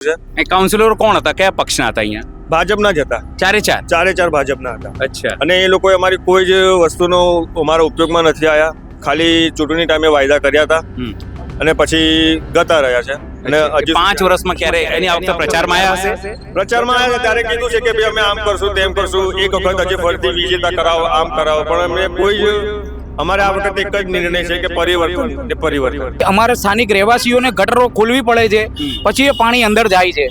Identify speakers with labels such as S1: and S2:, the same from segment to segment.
S1: કાઉન્સિલરો કોણ હતા, કયા પક્ષના હતા અહીંયા?
S2: ભાજપના જ હતા,
S1: ચારે ચાર
S2: ભાજપના હતા.
S1: અચ્છા.
S2: અને એ લોકોએ અમારી કોઈ જ વસ્તુનો અમારા ઉપયોગમાં નથી આવ્યા. ખાલી ચૂંટણી ટાઈમે વાયદા કર્યા હતા અને પછી ગતા રહ્યા છે. અને હજી
S1: 5 વર્ષમાં ક્યારે એની આ વખતે પ્રચારમાં આવ્યા હશે?
S2: પ્રચારમાં આવ્યા છે ત્યારે કીધું છે કે ભાઈ અમે આમ કરશું તેમ કરશું, એક વખત હજી ફરીથી વિજેતા કરાવો, આમ કરાવો, પણ અમે કોઈ જ અમારે આ વખતે એક જ નિર્ણય છે કે પરિવર્તન.
S3: અમારે સ્થાનિક રહેવાસીઓને ગટરો ખોલવી પડે છે, પછી એ પાણી અંદર જાય છે.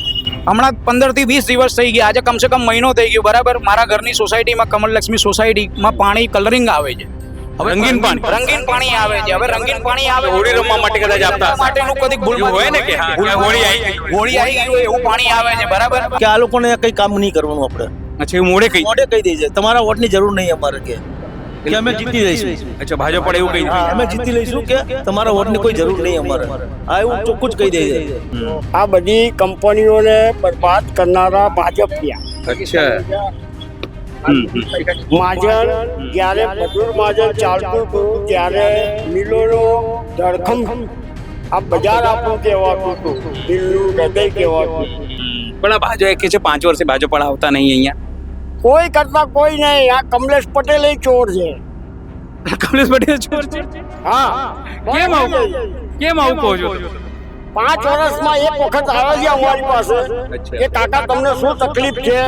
S3: હમણાં 15 થી 20 દિવસ થઈ ગયા, આજે કમસે કમ મહિનો થઈ ગયો બરાબર. મારા ઘરની સોસાયટીમાં, કમલલક્ષ્મી સોસાયટીમાં પાણી કલરિંગ આવે છે. હવે રંગીન પાણી આવે છે. હવે રંગીન પાણી આવે
S1: હોળી રમવા માટે કદાચ આપતા
S3: માટેનું કદી ભૂલ
S1: હોય ને કે હોળી આવી
S3: ગઈ એવું પાણી આવે છે બરાબર.
S4: કે આ લોકોને કઈ કામ નહીં કરવાનું આપણે.
S1: અચ્છા, એવું મોડે
S4: કહી દે છે તમારા વોટની જરૂર નહીં અમારે કે અમે જીતી લઈશું.
S1: અચ્છા, ભાજપ પડે એવું કહી દે.
S4: અમે જીતી લઈશું કે તમારા વોટની કોઈ જરૂર નહીં અમારે. આ એવું ચોખ્ખું જ કહી દે છે.
S5: આ બધી કંપનીઓને બરબાદ કરનારા ભાજપ ગયા.
S1: અચ્છા.
S5: મહાજન જ્યારે મજૂર મહાજન ચાલતું હતું ત્યારે મિલોનો ધડખમ આ બજાર આપણું કહેવાતું હતું, દિલનું હૃદય કહેવાતું હતું.
S1: પણ આ ભાજપ કે છે 5 વર્ષે ભાજપ વાળા આવતા નહીં અહીંયા.
S5: કોઈ કરતા કોઈ નહીં. આ કમલેશ પટેલ એ ચોર છે.
S1: કમલેશ પટેલ ચોર છે?
S5: હા.
S1: કેમ આવું કહો છો?
S5: 5 વર્ષમાં એક વખત આવે છે અમારી પાસે કે કાકા તમને શું તકલીફ છે.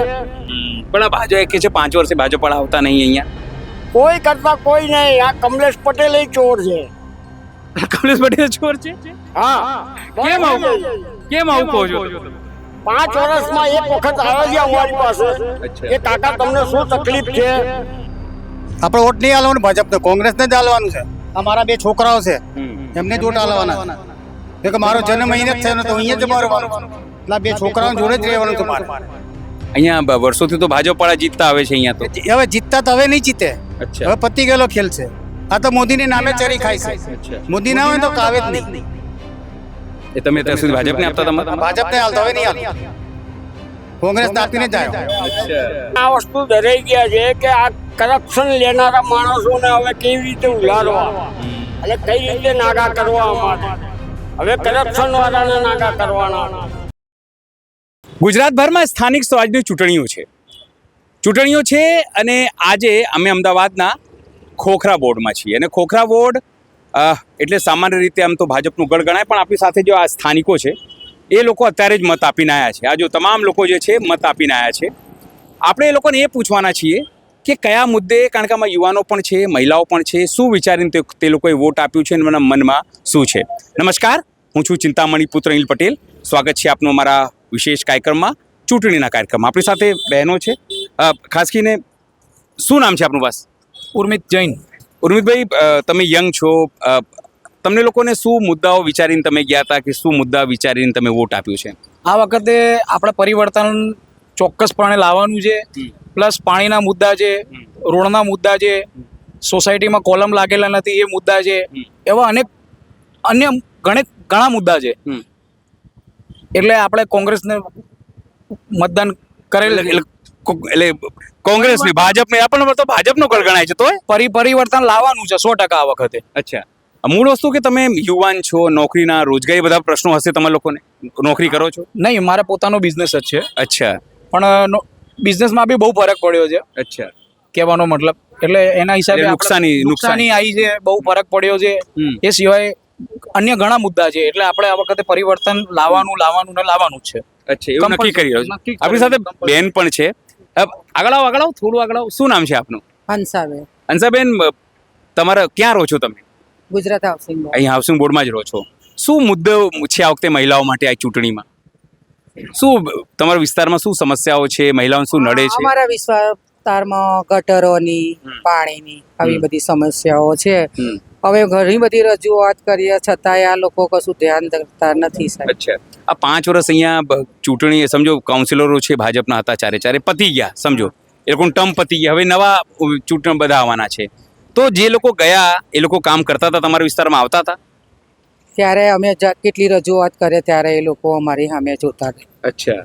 S1: પણ આ ભાજપ કે છે 5 વર્ષે ભાજપ વાળા આવતા નહીં અહીંયા.
S5: કોઈ કરતા કોઈ નહીં. આ કમલેશ પટેલ એ ચોર છે.
S1: કમલેશ પટેલ ચોર છે?
S5: હા.
S1: કેમ આવું કહો છો?
S5: 5 વર્ષમાં એક વખત આવે છે અમારી પાસે કે કાકા તમને શું તકલીફ છે.
S6: આપણે વોટ નહીં હાલવાનું ભાજપને, કોંગ્રેસને જ હાલવાનું છે. અમારા 2 છોકરાઓ છે, એમને જ વોટ હાલવાના. કે મારો જન્મ અહીંયા જ થયો તો અહીંયા જ મારવાનો. એટલે 2 છોકરાઓ જોડે જ રહેવાનું છે મારે.
S1: અહીંયા વર્ષોથી તો ભાજપ વાળા જીતતા આવે છે અહીંયા તો.
S6: હવે જીતતા તો હવે નહીં જીતે.
S1: અચ્છા.
S6: હવે પતી ગયેલો ખેલ છે. આ તો મોદીની નામે ચરી ખાય છે. મોદી ના હોય તો કાવે જ નહીં.
S1: એ તમે ત્યાં સુધી ભાજપને આપતા હતા?
S6: ભાજપને હાલતો હવે નહીં હાલ. કોંગ્રેસ આપીને જ આવ્યો.
S5: આ વસ્તુ ડરાઈ ગયા છે કે આ કરપ્શન લેનારા માણસોને હવે કેવી રીતે ઉલારવા અને કઈ રીતે નાગા કરવા અમારે. હવે કરપ્શન વાળાને નાગા કરવાના.
S1: ગુજરાતભરમાં સ્થાનિક સ્વરાજની ચૂંટણીઓ છે અને આજે અમે અમદાવાદના ખોખરા વોર્ડમાં છીએ. અને ખોખરા વોર્ડ એટલે સામાન્ય રીતે આમ તો ભાજપનું ગઢ ગણાય, પણ આપણી સાથે જો આ સ્થાનિકો છે એ લોકો અત્યારે જ મત આપીને આવ્યા છે. આ જો તમામ લોકો જે છે મત આપીને આવ્યા છે. આપણે એ લોકોને એ પૂછવાના છીએ કે કયા મુદ્દે, કારણ કે આમાં યુવાનો પણ છે, મહિલાઓ પણ છે, શું વિચારીને તે લોકોએ વોટ આપ્યું છે અને એમના મનમાં શું છે. નમસ્કાર, હું છું ચિંતામણી પુત્ર અનિલ પટેલ. સ્વાગત છે આપનું અમારા વિશેષ કાર્યક્રમમાં, ચૂંટણીના કાર્યક્રમમાં. આપણી સાથે બહેનો છે. ખાસ કરીને શું નામ છે આપનું? બસ
S3: ઉર્મિત જૈન.
S1: ઉર્મિતભાઈ, તમે યંગ છો, તમને લોકોને શું મુદ્દાઓ વિચારીને તમે ગયા હતા કે શું મુદ્દા વિચારીને તમે વોટ આપ્યું છે?
S3: આ વખતે આપણે પરિવર્તન ચોક્કસપણે લાવવાનું છે. પ્લસ પાણીના મુદ્દા છે, રોડના મુદ્દા છે, સોસાયટીમાં કોલમ લાગેલા નથી એ મુદ્દા છે, એવા અન્ય ઘણા મુદ્દા છે. એટલે આપણે કોંગ્રેસને મતદાન કરેલ.
S1: એટલે કોંગ્રેસની, ભાજપને, આપણને તો ભાજપનો ગઢ ગણાય છે. તો
S3: પરિવર્તન લાવવાનું છે 100% આ વખતે.
S1: અચ્છા, મૂળ વસ્તુ કે તમે યુવાન છો, નોકરીના, રોજગારી બધા પ્રશ્નો હશે તમારા લોકોને. નોકરી કરો છો?
S3: નહીં, મારે પોતાનો બિઝનેસ જ છે.
S1: અચ્છા.
S3: પણ બિઝનેસમાં બી બહુ ફરક પડ્યો છે.
S1: અચ્છા,
S3: કહેવાનો મતલબ એટલે એના હિસાબે નુકસાની આવી છે, બહુ ફરક પડ્યો છે. એ સિવાય અન્ય ઘણા મુદ્દા છે. એટલે આપણે આ વખતે પરિવર્તન લાવવાનું જ છે.
S1: અચ્છા, એવું નક્કી કરી રહ્યો છો. આપણી સાથે બેન પણ છે. આગળ આવો, થોડું આગળ આવો. શું નામ છે આપનું?
S7: હંસાબેન.
S1: હંસાબેન, તમારા ક્યાં રહો છો તમે?
S7: Gujarat housing board.
S1: અહીં હાઉસિંગ બોર્ડમાં જ રહો છો. શું મુદ્દો છે આ વખતે મહિલાઓ માટે આ ચૂંટણીમાં? શું તમારા વિસ્તારમાં શું સમસ્યાઓ છે, મહિલાઓને શું નડે છે?
S7: અમારા વિસ્તારમાં ગટરોની, પાણીની આવી બધી સમસ્યાઓ છે. હવે ઘણી બધી રજૂઆત કરીએ છતાંય આ લોકો કશું ધ્યાન રાખતા નથી.
S1: અચ્છા, આ 5 વર્ષ અહીંયા ચૂંટણી, સમજો કાઉન્સિલરો છે ભાજપના હતા, ચારે પતી ગયા, સમજો એ લોકોનું ટર્મ પતી ગયા, હવે નવા ચૂંટણી બધા આવવાના છે. તો જે લોકો ગયા એ લોકો કામ કરતા હતા, તમારા વિસ્તારમાં આવતા હતા?
S7: ત્યારે અમે કેટલી રજૂઆત કરીએ ત્યારે એ લોકો અમારી સામે જોતા.
S1: અચ્છા,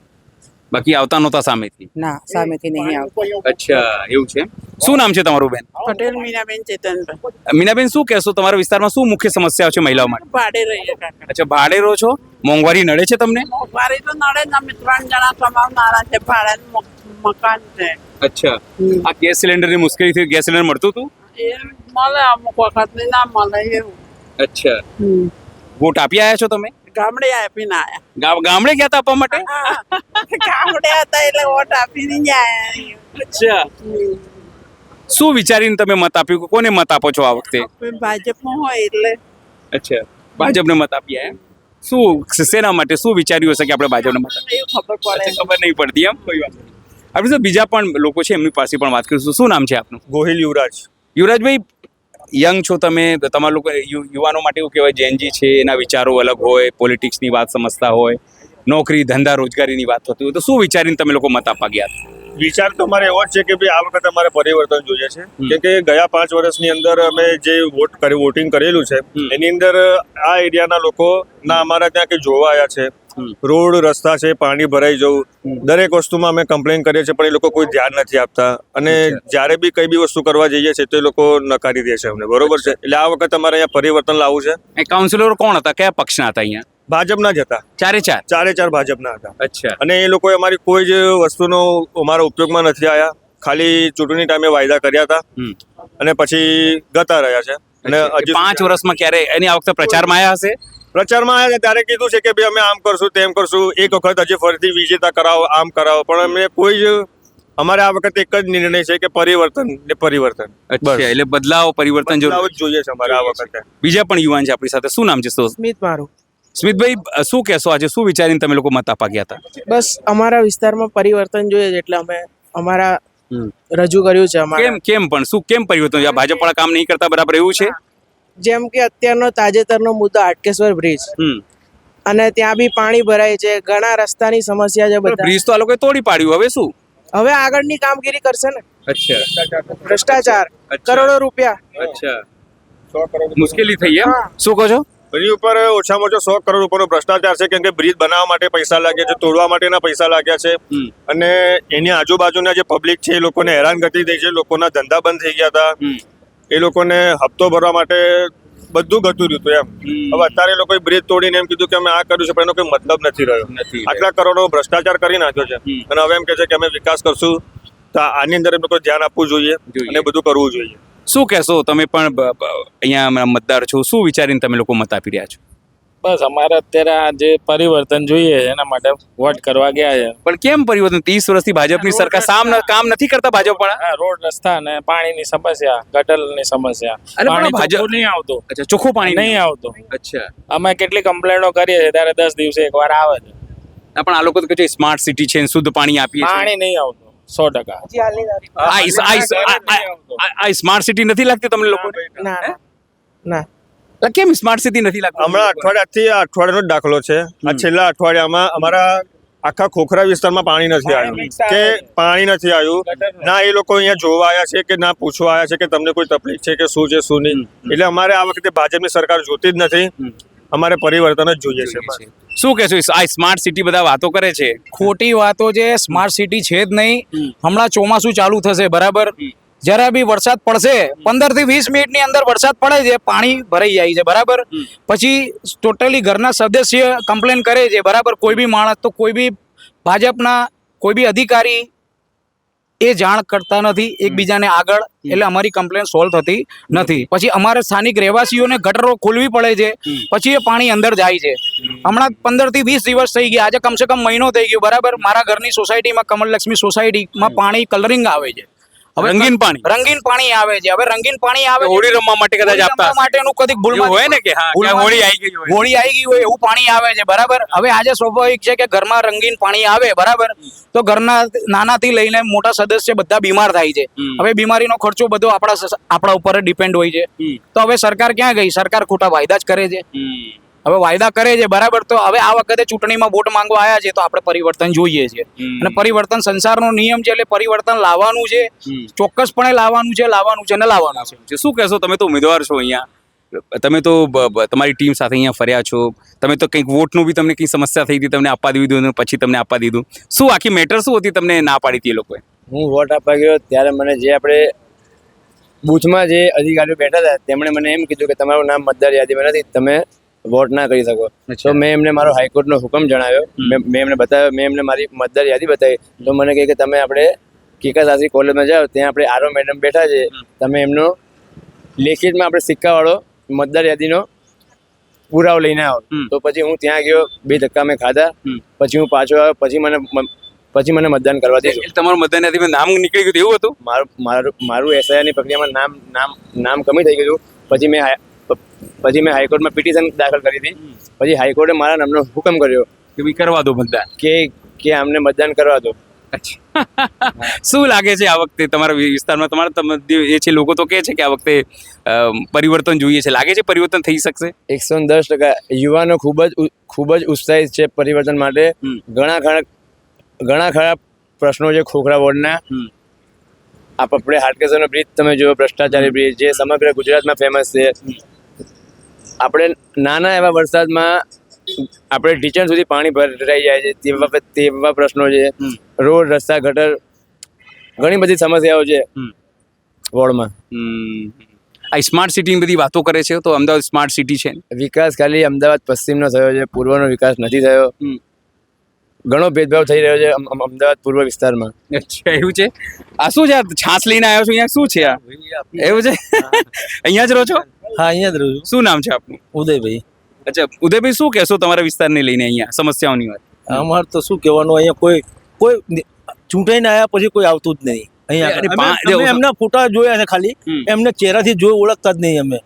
S1: બાકી આવતા નહોતા સામેથી?
S7: ના સામેથી નહીં આવતા.
S1: અચ્છા, એવું છે. શું નામ છે તમારું બેન?
S8: પટેલ મીનાબેન ચેતનભાઈ.
S1: મીનાબેન, શું કહેશો, તમારા વિસ્તારમાં શું મુખ્ય સમસ્યાઓ છે મહિલાઓ માટે?
S8: ભાડે રહીએ કાકા.
S1: અચ્છા, ભાડે રહો છો, મોંઘવારી નડે છે તમને?
S8: મોંઘવારી તો નડે જ, અમે 3 જણા કમાવનારા છે, ભાડાનું મકાન છે.
S1: અચ્છા, આ ગેસ સિલિન્ડરની મુશ્કેલીથી ગેસ સિલિન્ડર મળતું હતું?
S8: એ મળે અમુક વખત ને ના મળે એવું.
S1: અચ્છા, વોટ આપી આવ્યા છો તમે?
S8: ગામડે આપીને આયા.
S1: ગામડે ગયા હતા આપવા માટે?
S8: ગામડે હતા એટલે વોટ આપીને જ આયા.
S1: અચ્છા, શું વિચારીને તમે મત આપ્યું? કોને મત આપો છો આ વખતે?
S8: ભાજપમાં હોય એટલે.
S1: અચ્છા, ભાજપને મત આપી આવ્યા. શું શેના માટે શું વિચાર્યું હશે કે આપણે ભાજપને મત આપીએ?
S8: એવું ખબર પડે.
S1: ખબર નહીં પડતી એમ? કોઈ વાત નહીં. આપણે તો બીજા પણ લોકો છે એમની પાસે પણ વાત કરીશું. શું નામ છે આપનું?
S2: ગોહિલ યુવરાજ.
S1: યુવરાજભાઈ, યંગ છો તમે, તમારા લોકો યુવાનો માટે એવું કહેવાય જેનજી છે, એના વિચારો અલગ હોય, પોલિટિક્સની વાત સમજતા હોય, નોકરી ધંધા રોજગારીની વાત થતી હોય, તો શું વિચારીને તમે લોકો મત આપવા ગયા હતા?
S2: વિચાર તો અમારે એવો જ છે કે ભાઈ આ વખતે અમારે પરિવર્તન જોઈએ છે. કેમ કે ગયા 5 વર્ષની અંદર અમે જે વોટિંગ કરેલું છે એની અંદર આ એરિયાના લોકો ના અમારા ત્યાં કે જોવા આવ્યા છે. રોડ રસ્તા છે, પાણી ભરાઈ જવું, દરેક વસ્તુમાં અમે કમ્પ્લેન કરીએ છીએ પણ એ લોકો કોઈ ધ્યાન નથી આપતા. અને જ્યારે બી કઈ બી વસ્તુ કરવા જઈએ છીએ તો એ લોકો નકારી દે છે અમને. બરોબર છે, એટલે આ વખતે અમારે અહીંયા પરિવર્તન લાવવું છે.
S1: એ કાઉન્સિલરો કોણ હતા, કયા પક્ષના હતા અહીંયા?
S2: ભાજપના જ હતા, ચારે ચાર ભાજપના હતા.
S1: અચ્છા,
S2: અને એ લોકોએ અમારી કોઈ જ વસ્તુનો અમારા ઉપયોગમાં નથી આવ્યા. ખાલી ચૂંટણી ટાઈમે વાયદા કર્યા હતા અને પછી ગતા રહ્યા છે. અને હજી
S1: 5 વર્ષમાં ક્યારે એની આ વખતે પ્રચારમાં આવ્યા હશે?
S2: પ્રચારમાં આવ્યા ત્યારે કીધું છે કે ભાઈ અમે આમ કરશું તેમ કરશું, એક વખત હજી ફરીથી વિજેતા કરાવો, આમ કરાવો, પણ અમે કોઈ જ અમારે આ વખતે એક જ નિર્ણય છે કે પરિવર્તન ને પરિવર્તન.
S1: અચ્છા, એટલે બદલાવ પરિવર્તન
S2: બદલાવ જ જોઈએ છે અમારે આ વખતે.
S1: બીજા પણ યુવાન છે આપણી સાથે. શું નામ છે?
S9: સ્મિત મારું.
S1: સ્મિતભાઈ, શું કહેશો, આજે શું વિચારીને તમે લોકો મત આપવા ગયા હતા?
S9: બસ અમારા વિસ્તારમાં પરિવર્તન જોઈએ છે એટલે અમે અમારા રજૂ કર્યું છે. અમારા
S1: કેમ પણ શું કેમ પરિવર્તન? ભાજપ વાળા કામ નહીં કરતા બરાબર એવું છે?
S9: જેમ કે અત્યારનો તાજેતરનો મુદ્દો હાટકેશ્વર બ્રિજ, અને ત્યાં બી પાણી ભરાય છે, ઘણા રસ્તાની સમસ્યા છે. બધા
S1: બ્રિજ તો આ લોકોએ તોડી પાડ્યું, હવે શું?
S9: હવે આગળની કામગીરી કરશે ને.
S1: અચ્છા,
S9: ભ્રષ્ટાચાર, કરોડો રૂપિયા.
S1: અચ્છા, મુશ્કેલી થઈ એમ? શું કહો છો?
S2: બ્રિજ ઉપર ઓછામાં ઓછો 100 કરોડ રૂપિયાનો ભ્રષ્ટાચાર છે. કેમ કે બ્રિજ બનાવવા માટે પૈસા લાગ્યા છે, તોડવા માટેના પૈસા લાગ્યા છે, અને એની આજુબાજુના જે પબ્લિક છે એ લોકોને હેરાનગતિ થઈ છે. લોકોના ધંધા બંધ થઈ ગયા હતા, એ લોકોને હપ્તો ભરવા માટે બધું ગતું રહ્યું હતું એમ. હવે અત્યારે એ લોકોએ બ્રિજ તોડીને એમ કીધું કે અમે આ કર્યું છે, પણ એનો કોઈ મતલબ નથી રહ્યો. આટલા કરોડો ભ્રષ્ટાચાર કરી નાખ્યો છે અને હવે એમ કે છે કે અમે વિકાસ કરશું. તો આની અંદર એમ લોકો ધ્યાન આપવું જોઈએ અને બધું કરવું જોઈએ.
S1: શું કહેશો, તમે પણ અહીંયા મતદાર છો, શું વિચારીને તમે લોકો મત આપી રહ્યા છો?
S10: બસ અમારે અત્યારે આ જે પરિવર્તન જોઈએ એના માટે વોટ કરવા ગયા છે.
S1: પણ કેમ પરિવર્તન? 30 વર્ષથી ભાજપની સરકાર કામ નથી કરતા ભાજપ વાળા?
S10: રોડ રસ્તા ને પાણીની સમસ્યા, ગટરની સમસ્યા, પાણી ચોખ્ખું નહીં આવતું.
S1: અચ્છા, ચોખ્ખું પાણી
S10: નહીં આવતું.
S1: અચ્છા,
S10: અમે કેટલી કમ્પ્લેનો કરીએ છીએ ત્યારે 10 દિવસે એકવાર આવે છે.
S1: પણ આ લોકો તો કહે છે સ્માર્ટ સિટી છે, શુદ્ધ પાણી આપીએ છીએ.
S10: પાણી નહીં આવતું 100%.
S1: આ સ્માર્ટ સિટી નથી લાગતી તમને લોકોને?
S9: ના,
S1: કેમ સ્માર્ટ સિટી નથી લાગતી?
S2: હમણાં અઠવાડિયાનો જ દાખલો છે. આ છેલ્લા અઠવાડિયામાં અમારા આખા ખોખરા વિસ્તારમાં પાણી નથી આવ્યું. ના એ લોકો અહીંયા જોવા આવ્યા છે કે ના પૂછવા આવ્યા છે કે તમને કોઈ તકલીફ છે કે શું છે શું નહીં. એટલે અમારે આ વખતે ભાજપની સરકાર જોતી જ નથી, અમારે પરિવર્તન જ જોઈએ છે.
S1: શું કહેશો, આ સ્માર્ટ સિટી બધા વાતો કરે છે?
S3: ખોટી વાતો છે. સ્માર્ટ સિટી છે જ નહીં. હમણાં ચોમાસું ચાલુ થશે, બરાબર? જરા બી વરસાદ પડશે, 15 થી 20 મિનિટની અંદર વરસાદ પડે છે, પાણી ભરાઈ જાય છે, બરાબર? પછી ટોટલી ઘરના સદસ્ય કમ્પ્લેન કરે છે, બરાબર? કોઈ બી માણસ, તો કોઈ બી ભાજપના કોઈ બી અધિકારી એ જાણ કરતા નથી એકબીજાને આગળ, એટલે અમારી કમ્પ્લેન સોલ્વ થતી નથી. પછી અમારે સ્થાનિક રહેવાસીઓને ગટરો ખોલવી પડે છે, પછી એ પાણી અંદર જાય છે. હમણાં 15 થી 20 દિવસ થઈ ગયા, આજે કમસે કમ મહિનો થઈ ગયો, બરાબર? મારા ઘરની સોસાયટીમાં, કમલલક્ષ્મી સોસાયટીમાં પાણી કલરિંગ આવે છે. હવે રંગીન પાણી આવે છે. હવે રંગીન પાણી આવે,
S1: હોળી રમવા માટે કદાચ આપતા
S3: માટેનું કદી ભૂલમાં
S1: હોય ને કે હોળી આવી ગઈ
S3: હોય એવું પાણી આવે છે, બરાબર? હવે આજે સ્વાભાવિક છે કે ઘરમાં રંગીન પાણી આવે, બરાબર? તો ઘરના નાનાથી લઈને મોટા સદસ્ય બધા બીમાર થાય છે. હવે બીમારીનો ખર્ચો બધો આપણા ઉપર ડિપેન્ડ હોય છે. તો હવે સરકાર ક્યાં ગઈ? સરકાર ખોટા વાયદા જ કરે છે. હવે વાયદા કરે છે, બરાબર? તો હવે આ વખતે ચૂંટણીમાં વોટ માંગવા આવ્યા છે, તો આપણે પરિવર્તન જોઈએ છે. અને પરિવર્તન સંસારનો નિયમ છે, એટલે પરિવર્તન લાવવાનું છે, ચોક્કસપણે લાવવાનું છે ને લાવવાનું છે. શું કહેશો, તમે તો ઉમેદવાર છો અહીંયા,
S1: તમે તો તમારી ટીમ સાથે અહીંયા ફર્યા છો, તમે તો કંઈક વોટનું બી તમને કંઈ સમસ્યા થઈ હતી, તમને આપવા દીધું અને પછી તમને આપવા દીધું, શું આખી મેટર શું હતી તમને ના પાડી હતી એ લોકોએ?
S11: હું વોટ આપવા ગયો ત્યારે મને જે આપણે બૂથમાં જે અધિકારીઓ બેઠા હતા તેમણે મને એમ કીધું કે તમારું નામ મતદાર યાદીમાં નથી, તમે વોટ ના કરી શકો. તો મેં એમને મારો હાઈકોર્ટનો હુકમ જણાવ્યો, મેં એમને બતાવ્યો, મેં એમને મારી મતદાર યાદી બતાવી. તો મને કહે કે તમે આપણે કીકા શાસ્ત્રી કોલેજમાં જાઓ, ત્યાં આપણે આરો મેડમ બેઠા છે, તમે એમનો લેખિતમાં આપણે સિક્કાવાળો મતદાર યાદીનો પુરાવો લઈને આવો. તો પછી હું ત્યાં ગયો, 2 ધક્કા મેં ખાધા, પછી હું પાછો આવ્યો, પછી મને મતદાન કરવા દીધું.
S1: તમારું મતદાન યાદીમાં નામ નીકળી ગયું એવું હતું?
S11: મારું એસઆઈઆરની પ્રક્રિયામાં નામ કમી થઈ ગયું. પછી મેં હાઈકોર્ટમાં પિટિશન દાખલ કરી હતી. પછી હાઈકોર્ટે મારા નામનો હુકમ કર્યો
S1: કે ભાઈ કરવા દો મતદાન,
S11: કે આમને મતદાન કરવા દો.
S1: શું લાગે છે આ વખતે તમારા વિસ્તારમાં? તમારા એ છે લોકો તો કહે છે કે આ વખતે પરિવર્તન જોઈએ છે, લાગે છે પરિવર્તન થઈ શકશે?
S11: 110%. યુવાનો ખૂબ જ ઉત્સાહિત છે પરિવર્તન માટે. ઘણા ખરા પ્રશ્નો છે ખોખરા વોર્ડના. આપણે હાટકેશ્વરનો બ્રિજ તમે જુઓ, ભ્રષ્ટાચારી બ્રિજ જે સમગ્ર ગુજરાતમાં ફેમસ છે. આપણે નાના એવા વરસાદમાં આપણે ઢીચણ સુધી પાણી ભરાઈ જાય છે, તેવા પ્રશ્નો છે. રોડ, રસ્તા, ગટર, ઘણી બધી સમસ્યાઓ છે વોર્ડમાં.
S1: આ સ્માર્ટ સિટીની બધી વાતો કરે છે, તો અમદાવાદ સ્માર્ટ સિટી છે?
S11: વિકાસ ખાલી અમદાવાદ પશ્ચિમનો થયો છે, પૂર્વનો વિકાસ નથી થયો. ઘણો ભેદભાવ થઈ રહ્યો છે અમદાવાદ પૂર્વ વિસ્તારમાં.
S1: અચ્છા, એવું છે? આ શું છે? છાસ લઈને આવ્યો છું અહીંયા, શું છે આ? એવું છે? અહીંયા જ રહો છો?
S4: હા, અહીંયા જ રહું છું.
S1: શું નામ છે આપનું?
S4: ઉદયભાઈ.
S1: અચ્છા, ઉદયભાઈ શું કહેશો તમારા વિસ્તારને લઈને અહીંયા સમસ્યાઓની વાત?
S4: અમારે તો શું કહેવાનું, અહીંયા કોઈ ચૂંટાઈને આવ્યા પછી કોઈ આવતું જ નહીં અહીંયા. એમના ફોટા જોયા છે ખાલી, એમને ચહેરાથી જોઈ ઓળખતા જ નહીં. અમે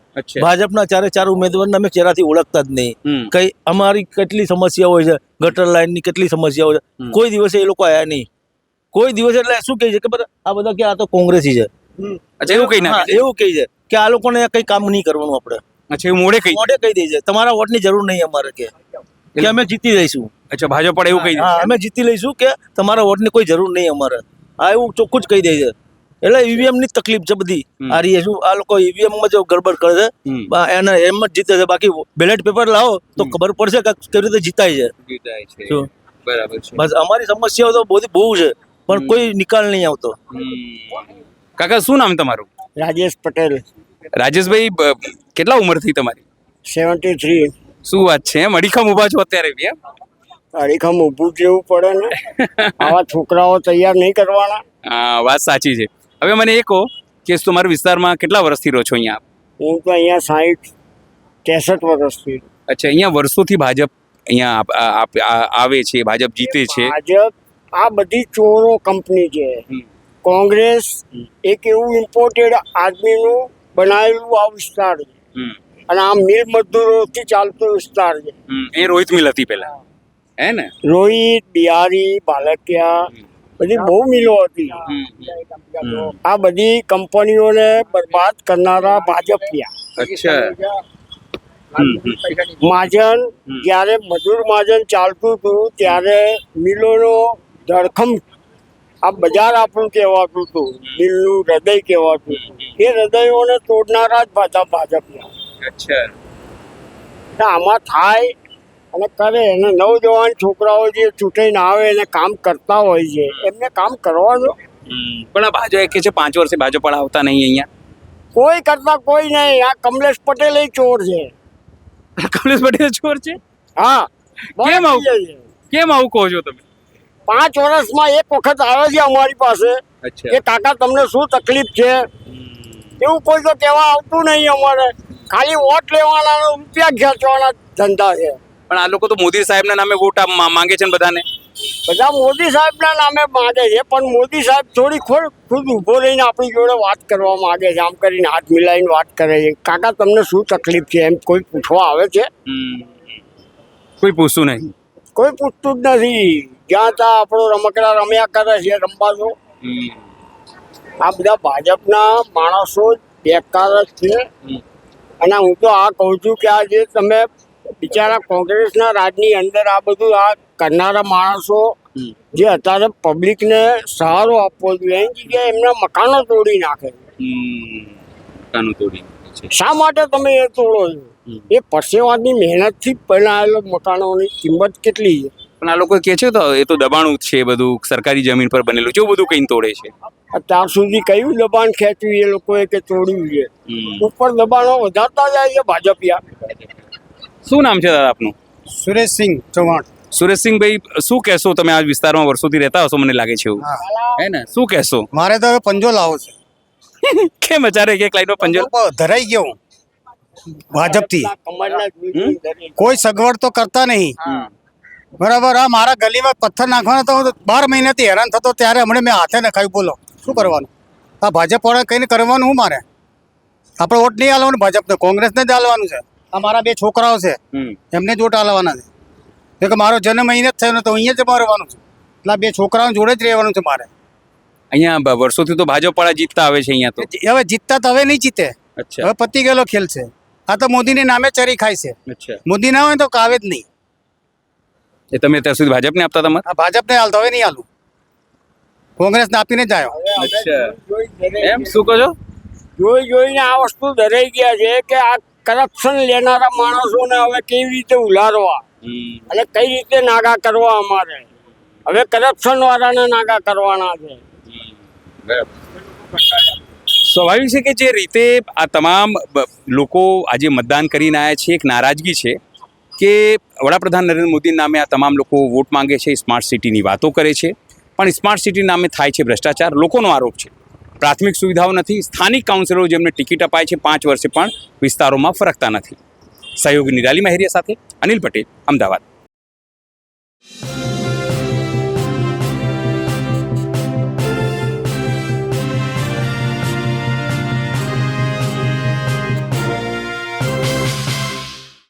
S4: ભાજપના 4 ઉમેદવારને અમે ચહેરાથી ઓળખતા જ નહીં. કઈ અમારી કેટલી સમસ્યા હોય છે, ગટર લાઈનની કેટલી સમસ્યા હોય છે, કોઈ દિવસે એ લોકો આવ્યા નહીં. કોઈ દિવસે એટલે શું કહે છે કે આ બધા કે આ તો કોંગ્રેસી છે.
S1: અચ્છા, એવું કહી નાખે?
S4: એવું કહે છે કે આ લોકોને કઈ કામ નહીં કરવાનું આપણે.
S1: અચ્છા, એવું મોડે કહી
S4: દે છે, તમારા વોટની જરૂર નહીં અમારે, કે અમે જીતી જઈશું.
S1: અચ્છા, ભાજપ પણ એવું કહી દે?
S4: હા, અમે જીતી લઈશું, કે તમારા વોટની કોઈ જરૂર નહીં અમારે. આ એવું ચોખ્ખું જ કહી દે છે. એટલે ઈવીએમ ની તકલીફ છે બધી. આ રહી શું આ લોકો ઈવીએમ માં જો ગડબડ કરે છે, એને એમ જ જીતે છે. બાકી બેલેટ પેપર લાવો તો ખબર પડશે કે કેવી રીતે જીતાય છે.
S1: બરાબર છે.
S4: બસ અમારી સમસ્યાઓ તો બહુ છે, પણ કોઈ નિકાલ નહીં આવતો.
S1: કાકા, શું નામ તમારું?
S5: રાજેશ પટેલ.
S1: રાજેશભાઈ, કેટલા ઉંમર થઈ તમારી?
S5: 73.
S1: શું વાત છે, એમ અડીખમ ઊભા છો અત્યારે બી?
S5: અડીખમ ઊભું જેવું પડે ને, આવા છોકરાઓ તૈયાર નહીં કરવાના.
S1: હા, વાત સાચી છે. હવે મને એ કહો કે તમારા વિસ્તારમાં કેટલા વર્ષથી રહો છો અહીંયા?
S5: હું તો અહીંયા 60-63 વર્ષથી.
S1: અચ્છા, અહીંયા વર્ષોથી ભાજપ અહીંયા આવે છે, ભાજપ જીતે છે?
S5: ભાજપ આ બધી ચોરો કંપની છે. કોંગ્રેસ એક એવું ઇમ્પોર્ટેડ આદમીનું બનાવેલું આ વિસ્તાર છે, અને આ મિલ મજદૂરોથી ચાલતો વિસ્તાર છે.
S1: એ રોહિત મિલ હતી પહેલા, હે ને?
S5: રોહિત, બિહારી, બાલકિયા, બધી બહુ મિલો હતી. આ બધી કંપનીઓને બરબાદ કરનારા ભાજપિયા.
S1: અચ્છા.
S5: મહાજન, જ્યારે મજૂર મહાજન ચાલતું હતું ત્યારે મિલોનો ધડખમ, આ બજાર આપણું કહેવાતું હતું, મિલનું હૃદય કહેવાતું હતું. એ હૃદયોને તોડનારા જ ભાજપિયા.
S1: અચ્છા.
S5: આમાં થાય અને કરે, અને નવજવાન છોકરાઓ જે ચૂંટાઈને આવે એને કામ કરતા હોય છે, એમને કામ કરવાનું.
S1: પણ આ ભાજપ કે છે 5 વર્ષે ભાજપ વાળા આવતા નહીં અહીંયા.
S5: કોઈ કરતા કોઈ નહીં. આ કમલેશ પટેલ એ ચોર છે.
S1: કમલેશ પટેલ ચોર છે?
S5: હા.
S1: કેમ આવું કહો છો તમે?
S5: 5 વર્ષમાં એક વખત આવે છે અમારી પાસે કે કાકા તમને શું તકલીફ છે, એવું કોઈ તો કહેવા આવતું નહીં. અમારે ખાલી વોટ લેવાના, રૂપિયા ખેંચવાના ધંધા છે.
S1: પણ આ લોકો તો મોદી સાહેબના નામે વોટ માંગે છે ને બધાને.
S5: બધા મોદી સાહેબના નામે માંગે છે, પણ મોદી સાહેબ થોડી ખુદ ઊભો રહીને આપણી જોડે વાત કરવા માંગે છે. આમ કરીને હાથ મિલાવીને વાત કરે છે, કાકા તમને શું તકલીફ છે, એમ કોઈ પૂછવા આવે છે?
S1: કોઈ પૂછતું નહીં.
S5: કોઈ પૂછતું જ નથી. જ્યાં ત્યાં આપણો રમકડા રમ્યા કરે છે, રમવા દો. આ બધા ભાજપના માણસો બેકાર જ છે. અને હું તો આ કહું છું કે આ જે તમે બિચારા કોંગ્રેસના રાજની અંદર આ બધું આ કરનારા માણસો જે અત્યારે પબ્લિકને સહારો આપવો જોઈએ, એની જગ્યાએ એમના મકાનો તોડી નાખે.
S1: મકાનો તોડી.
S5: શા માટે તમે એ તોડો છો? એ પરસેવાની મહેનતથી બનાવેલો મકાનોની કિંમત કેટલી છે?
S1: પણ આ લોકો કે છે તો એ તો દબાણું જ છે, બધું સરકારી જમીન પર બનેલું છે, એવું બધું કઈ તોડે છે.
S5: અત્યાર સુધી કયું દબાણ ખેંચ્યું એ લોકોએ કે તોડ્યું છે? ઉપર દબાણો વધારતા જાય છે ભાજપિયા.
S1: શું નામ છે દાદા આપનું?
S6: સુરેશસિંહ ચૌહાણ.
S1: સુરેશસિંહભાઈ, શું કહેશો તમે? આ વિસ્તારમાં વર્ષોથી રહેતા હશો, મને લાગે છે એવું, હે ને? શું કહેશો?
S6: મારે તો હવે પંજો લાવો છે.
S1: કેમ અચારે એક લાઈનો પંજો
S6: ધરાઈ ગયો હું ભાજપથી. કોઈ સગવડ તો કરતા નહીં. બરાબર. આ મારા ગલીમાં પથ્થર નાખવાનો તો હું 12 મહિનાથી હેરાન થતો, ત્યારે હમણાં મેં હાથે નખાયું. બોલો શું કરવાનું? આ ભાજપ વાળા કઈને કરવાનું હું મારે? આપણે વોટ નહીં આલવાનું ભાજપને, કોંગ્રેસને જ આલવાનું છે. આ મારા 2 છોકરાઓ છે, એમને જ વોટ આલવાના છે. કે મારો જન્મ અહીંયા જ થયો ને તો અહીંયા જ મરવાનું છે. એટલે 2 છોકરાઓ જોડે જ રહેવાનું છે મારે.
S1: અહીંયા વર્ષોથી તો ભાજપ વાળા જીતતા આવે છે અહીંયા તો.
S6: હવે જીતતા તો હવે નહીં જીતે.
S1: અચ્છા.
S6: હવે પતી ગયેલો ખેલ છે. આ તો મોદીને નામે ચરી ખાય છે.
S1: અચ્છા.
S6: મોદી ના હોય તો કાવે જ નહીં.
S1: એ તમે ત્યાં સુધી ભાજપને આપતા તમારે?
S6: આ ભાજપને હાલતો હવે નહીં હાલું, કોંગ્રેસને આપીને જ આવ્યો.
S1: અચ્છા. એમ શું કહો છો?
S5: જોઈને આ વસ્તુ ડરાઈ ગયા છે કે આ કરપ્શન લેનારા માણસોને હવે કેવી રીતે ઉલારવા અને કઈ રીતે નાગા કરવા. અમારે હવે કરપ્શન વાળાને નાગા કરવાના છે.
S1: સ્વાભાવિક છે કે જે રીતે આ તમામ લોકો આજે મતદાન કરીને આવ્યા છે, એક નારાજગી છે કે વડાપ્રધાન નરેન્દ્ર મોદીના નામે આ તમામ લોકો વોટ માંગે છે, સ્માર્ટ સિટીની વાતો કરે છે, પણ સ્માર્ટ સિટી નામે થાય છે ભ્રષ્ટાચાર. લોકોનો આરોપ છે પ્રાથમિક સુવિધાઓ નથી. સ્થાનિક કાઉન્સિલરો જેમને ટિકિટ અપાય છે 5 વર્ષે પણ વિસ્તારોમાં ફરકતા નથી. સહયોગી નિરાલી મહેરિયા સાથે અનિલ પટેલ, અમદાવાદ.